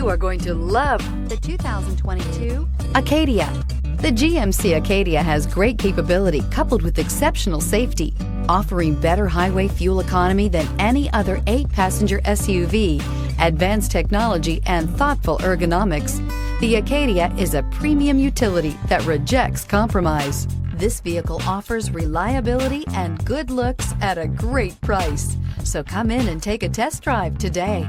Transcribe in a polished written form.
You are going to love the 2022 Acadia. The GMC Acadia has great capability coupled with exceptional safety, offering better highway fuel economy than any other 8-passenger SUV, advanced technology, and thoughtful ergonomics. The Acadia is a premium utility that rejects compromise. This vehicle offers reliability and good looks at a great price. So come in and take a test drive today.